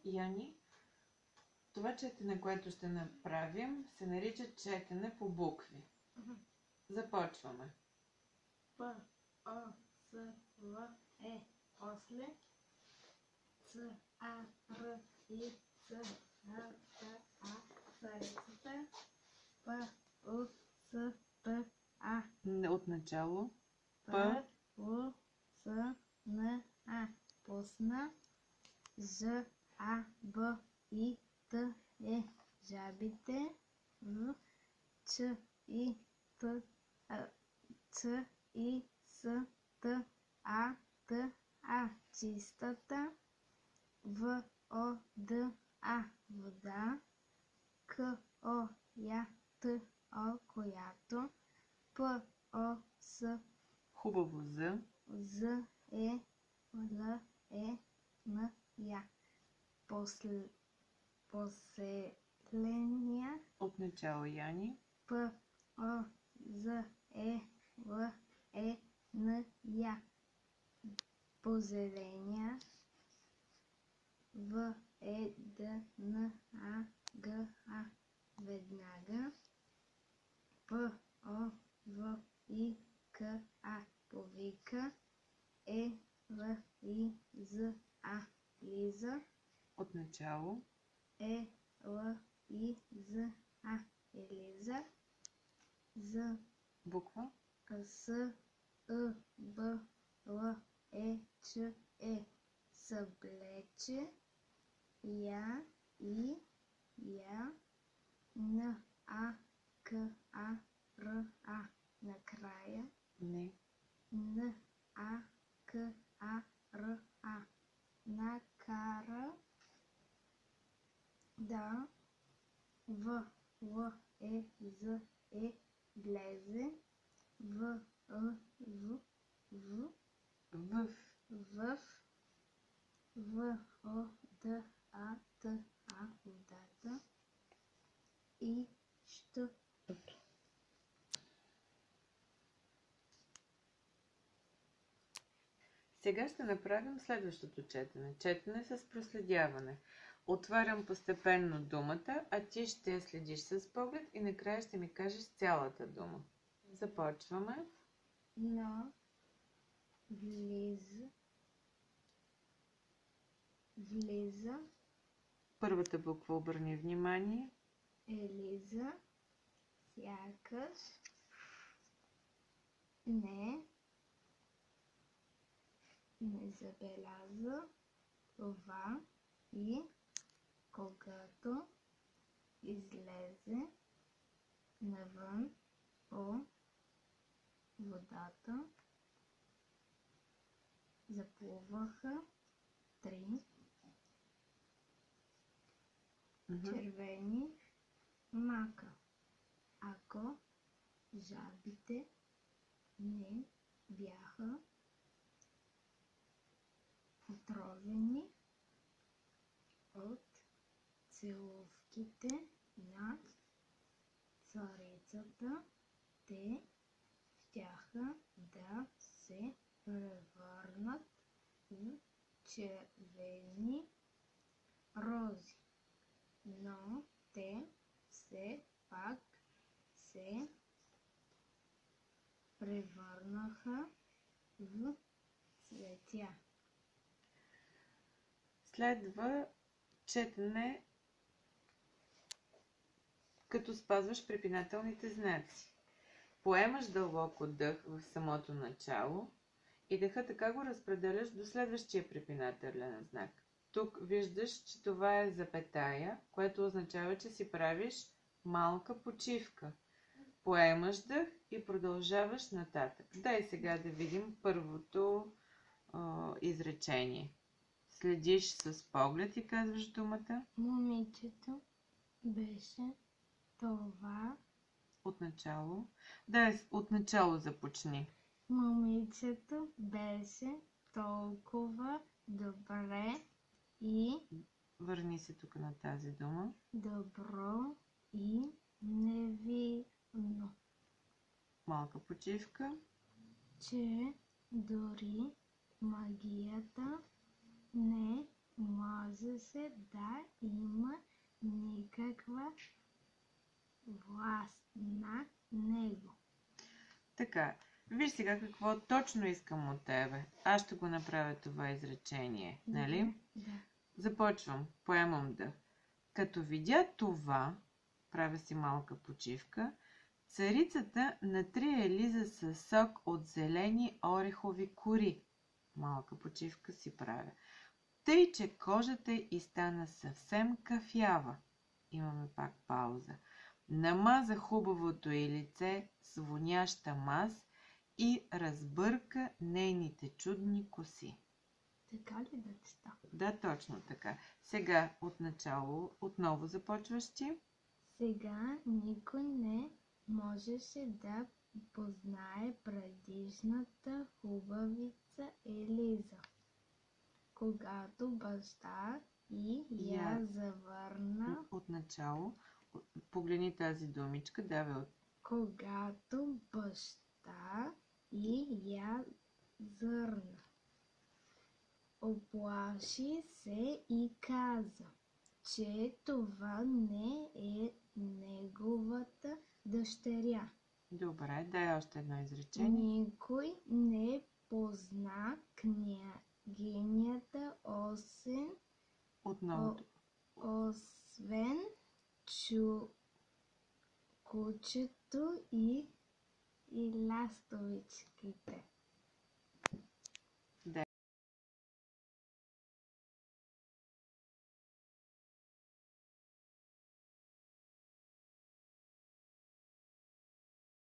Яни, това четене, което ще направим, се нарича четене по букви. Започваме. П, О, С, В, Е, после Ц, А, Р, И, Ц, Р, Т, А, царицата, П, У, С, Т, А. От начало. П, У, С, Н, А. Пусна. Ж, А, Б, И, Т, Е. Жабите. В, Ч, И, Т, Ц, И, С, Т, А, Т, А. Чистата. В, О, Д, А. Вода. К, О, Я, Т, О, която. П, О, С, Хубаво З. З, Е, Л, Е, Н, Я. Последния. От начало, Яни. П, О, З, Е, Л, Е, Н, Я. Позеления. В, Е, Д, Н, А, Г, А. Веднага. П, О, В, И, К, А. Повика. Е, Л, И, З, А. Лиза. От начало. Е, Л, И, З, А. Елиза. З, Буква. С, Ъ, Б, Л, Е, Ч, Е. Съблече. Я, И, Я. Н, А, К, А, Р, А. Накрая. Не. Н, А, К, А, Р, А. Накара. Да. В, Л, Е, З, Е. Влезе. В, В, В. В. В, О, Д, А, Т, А. Водата. И, Щ. Сега ще направим следващото четене. Четене с проследяване. Отварям постепенно думата, а ти ще я следиш с поглед и накрая ще ми кажеш цялата дума. Започваме. Но, влиза. Първата буква обърни внимание. Елиза. Сякаш. Не. Не забеляза това и когато излезе навън по водата, заплуваха 3 червени мака. Ако жабите не бяха отровени от целувките на царицата, те щяха да се превърнат в червени рози. Но те все пак се превърнаха в цветя. Следва четене, като спазваш препинателните знаци. Поемаш дълбоко дъх в самото начало и дъха така го разпределяш до следващия препинателен знак. Тук виждаш, че това е запетая, което означава, че си правиш малка почивка. Поемаш дъх и продължаваш нататък. Дай сега да видим първото изречение. Следиш с поглед и казваш думата. Момичето беше това. Отначало. Да, отначало започни. Момичето беше толкова добре и Върни се тук на тази дума. добро и невинно, Малка почивка. че дори магията не може се да има никаква власт на него. Така, виж сега какво точно искам от тебе. Аз ще го направя това изречение, нали? Да. Започвам, поемам дъх. Като видя това, правя си малка почивка, царицата натри Елиза със сок от зелени орехови кори. Малка почивка си правя. Тъй, че кожата й стана съвсем кафява. Имаме пак пауза. Намаза хубавото й лице с воняща маз и разбърка нейните чудни коси. Така ли да чета? Да, точно така. Сега отначало отново започваш ти. Сега никой не можеше да познае предишната хубавица Елиза. Когато баща и я завърна, Отначало. Погледни тази думичка. Давай от... когато баща и я зърна. Оплаши се и каза, че това не е неговата дъщеря. Добре, дай още едно изречение. Никой не позна княгинята Отново. освен кучето и ластовичките.